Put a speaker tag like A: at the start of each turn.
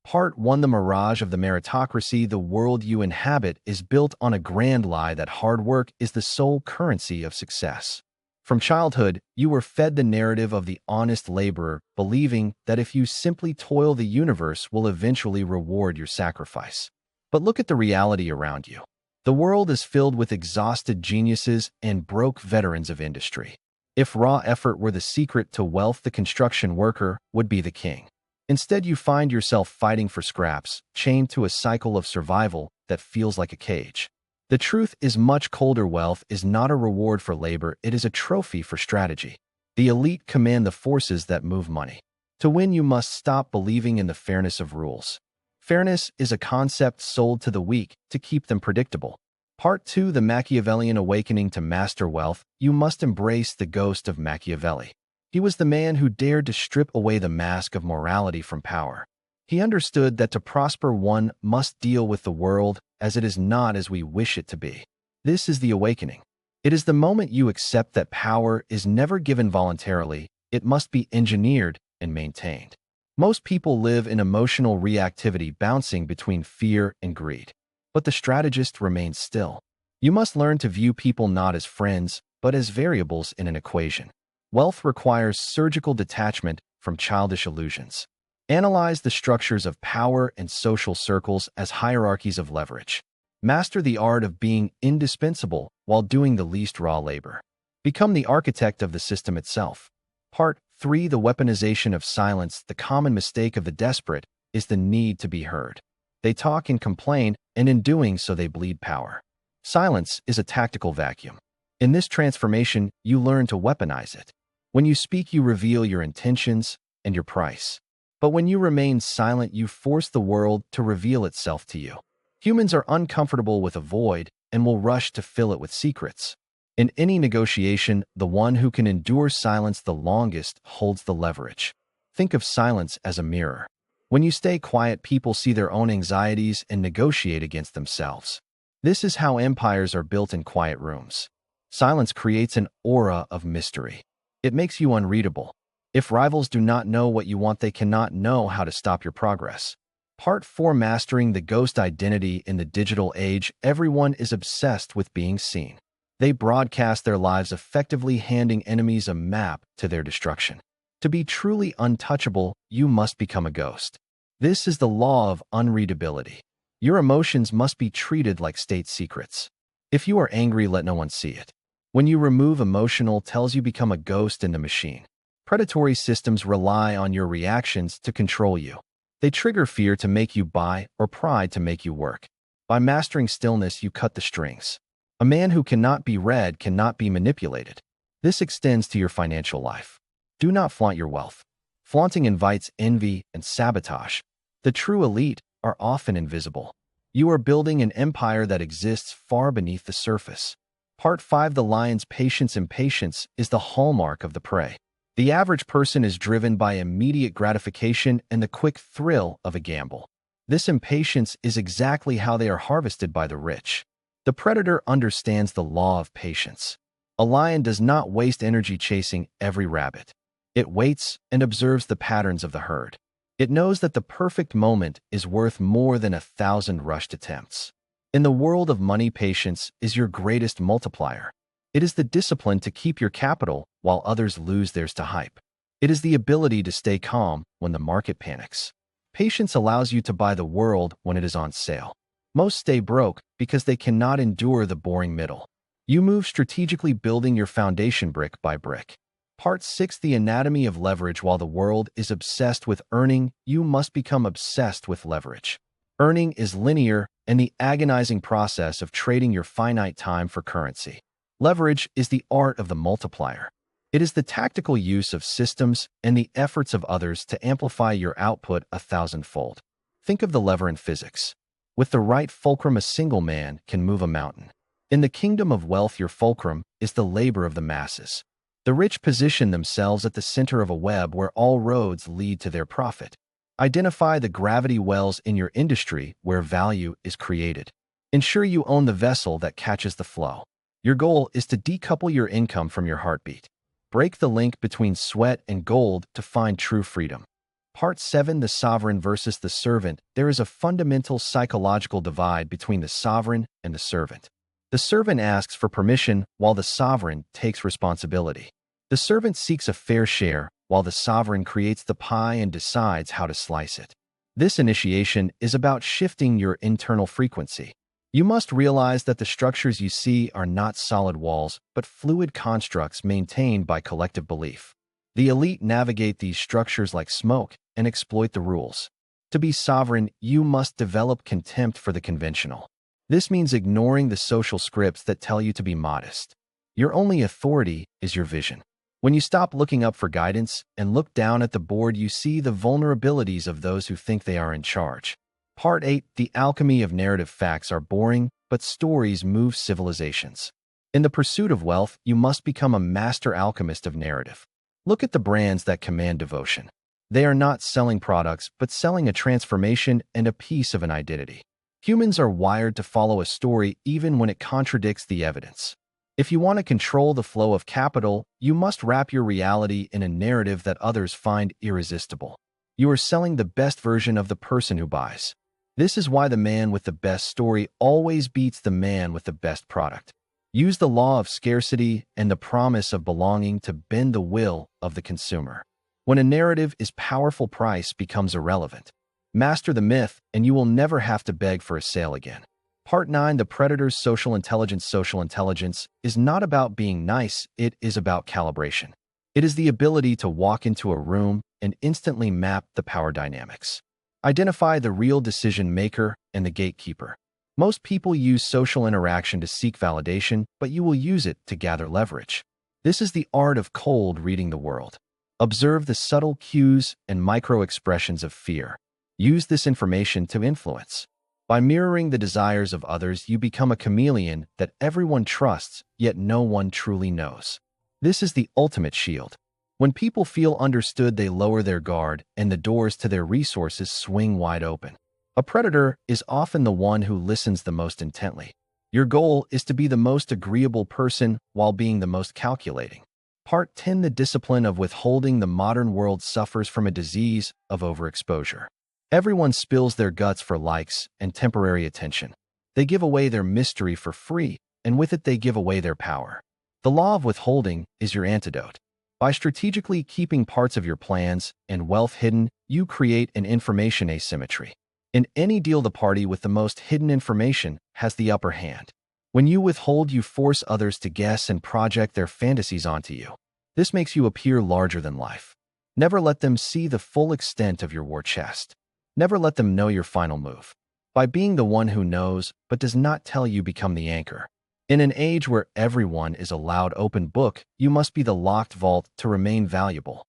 A: Part 1: The mirage of the meritocracy. The world you inhabit is built on a grand lie that hard work is the sole currency of success. From childhood, you were fed the narrative of the honest laborer, believing that if you simply toil, the universe will eventually reward your sacrifice. But look at the reality around you. The world is filled with exhausted geniuses and broke veterans of industry. If raw effort were the secret to wealth, the construction worker would be the king. Instead, you find yourself fighting for scraps, chained to a cycle of survival that feels like a cage. The truth is much colder. Wealth is not a reward for labor, it is a trophy for strategy. The elite command the forces that move money. To win, you must stop believing in the fairness of rules. Fairness is a concept sold to the weak to keep them predictable. Part 2: The Machiavellian Awakening. To master wealth, you must embrace the ghost of Machiavelli. He was the man who dared to strip away the mask of morality from power. He understood that to prosper, one must deal with the world as it is, not as we wish it to be. This is the awakening. It is the moment you accept that power is never given voluntarily, it must be engineered and maintained. Most people live in emotional reactivity, bouncing between fear and greed. But the strategist remains still. You must learn to view people not as friends, but as variables in an equation. Wealth requires surgical detachment from childish illusions. Analyze the structures of power and social circles as hierarchies of leverage. Master the art of being indispensable while doing the least raw labor. Become the architect of the system itself. Part 3: The Weaponization of Silence. The common mistake of the desperate is the need to be heard. They talk and complain, and in doing so they bleed power. Silence is a tactical vacuum. In this transformation, you learn to weaponize it. When you speak, you reveal your intentions and your price. But when you remain silent, you force the world to reveal itself to you. Humans are uncomfortable with a void and will rush to fill it with secrets. In any negotiation, the one who can endure silence the longest holds the leverage. Think of silence as a mirror. When you stay quiet, people see their own anxieties and negotiate against themselves. This is how empires are built, in quiet rooms. Silence creates an aura of mystery. It makes you unreadable. If rivals do not know what you want, they cannot know how to stop your progress. Part 4: Mastering the Ghost Identity. In the digital age, everyone is obsessed with being seen. They broadcast their lives, effectively handing enemies a map to their destruction. To be truly untouchable, you must become a ghost. This is the law of unreadability. Your emotions must be treated like state secrets. If you are angry, let no one see it. When you remove emotional tells, you become a ghost in the machine. Predatory systems rely on your reactions to control you. They trigger fear to make you buy or pride to make you work. By mastering stillness, you cut the strings. A man who cannot be read cannot be manipulated. This extends to your financial life. Do not flaunt your wealth. Flaunting invites envy and sabotage. The true elite are often invisible. You are building an empire that exists far beneath the surface. Part 5: The Lion's Patience. Impatience is the hallmark of the prey. The average person is driven by immediate gratification and the quick thrill of a gamble. This impatience is exactly how they are harvested by the rich. The predator understands the law of patience. A lion does not waste energy chasing every rabbit. It waits and observes the patterns of the herd. It knows that the perfect moment is worth more than 1,000 rushed attempts. In the world of money, patience is your greatest multiplier. It is the discipline to keep your capital while others lose theirs to hype. It is the ability to stay calm when the market panics. Patience allows you to buy the world when it is on sale. Most stay broke because they cannot endure the boring middle. You move strategically, building your foundation brick by brick. Part 6: The Anatomy of Leverage. While the world is obsessed with earning, you must become obsessed with leverage. Earning is linear and the agonizing process of trading your finite time for currency. Leverage is the art of the multiplier. It is the tactical use of systems and the efforts of others to amplify your output 1,000-fold. Think of the lever in physics. With the right fulcrum, a single man can move a mountain. In the kingdom of wealth, your fulcrum is the labor of the masses. The rich position themselves at the center of a web where all roads lead to their profit. Identify the gravity wells in your industry where value is created. Ensure you own the vessel that catches the flow. Your goal is to decouple your income from your heartbeat. Break the link between sweat and gold to find true freedom. Part 7: The Sovereign versus the Servant. There is a fundamental psychological divide between the sovereign and the servant. The servant asks for permission, while the sovereign takes responsibility. The servant seeks a fair share, while the sovereign creates the pie and decides how to slice it. This initiation is about shifting your internal frequency. You must realize that the structures you see are not solid walls, but fluid constructs maintained by collective belief. The elite navigate these structures like smoke and exploit the rules. To be sovereign, you must develop contempt for the conventional. This means ignoring the social scripts that tell you to be modest. Your only authority is your vision. When you stop looking up for guidance and look down at the board, you see the vulnerabilities of those who think they are in charge. Part 8: The Alchemy of Narrative. Facts are boring, but stories move civilizations. In the pursuit of wealth, you must become a master alchemist of narrative. Look at the brands that command devotion. They are not selling products, but selling a transformation and a piece of an identity. Humans are wired to follow a story even when it contradicts the evidence. If you want to control the flow of capital, you must wrap your reality in a narrative that others find irresistible. You are selling the best version of the person who buys. This is why the man with the best story always beats the man with the best product. Use the law of scarcity and the promise of belonging to bend the will of the consumer. When a narrative is powerful, price becomes irrelevant. Master the myth, and you will never have to beg for a sale again. Part 9: The Predator's Social Intelligence. Social intelligence is not about being nice, it is about calibration. It is the ability to walk into a room and instantly map the power dynamics. Identify the real decision maker and the gatekeeper. Most people use social interaction to seek validation, but you will use it to gather leverage. This is the art of cold reading the world. Observe the subtle cues and micro-expressions of fear. Use this information to influence. By mirroring the desires of others, you become a chameleon that everyone trusts, yet no one truly knows. This is the ultimate shield. When people feel understood, they lower their guard, and the doors to their resources swing wide open. A predator is often the one who listens the most intently. Your goal is to be the most agreeable person while being the most calculating. Part 10: The Discipline of Withholding. The modern world suffers from a disease of overexposure. Everyone spills their guts for likes and temporary attention. They give away their mystery for free, and with it they give away their power. The law of withholding is your antidote. By strategically keeping parts of your plans and wealth hidden, you create an information asymmetry. In any deal, the party with the most hidden information has the upper hand. When you withhold, you force others to guess and project their fantasies onto you. This makes you appear larger than life. Never let them see the full extent of your war chest. Never let them know your final move. By being the one who knows but does not tell, you become the anchor. In an age where everyone is a loud open book, you must be the locked vault to remain valuable.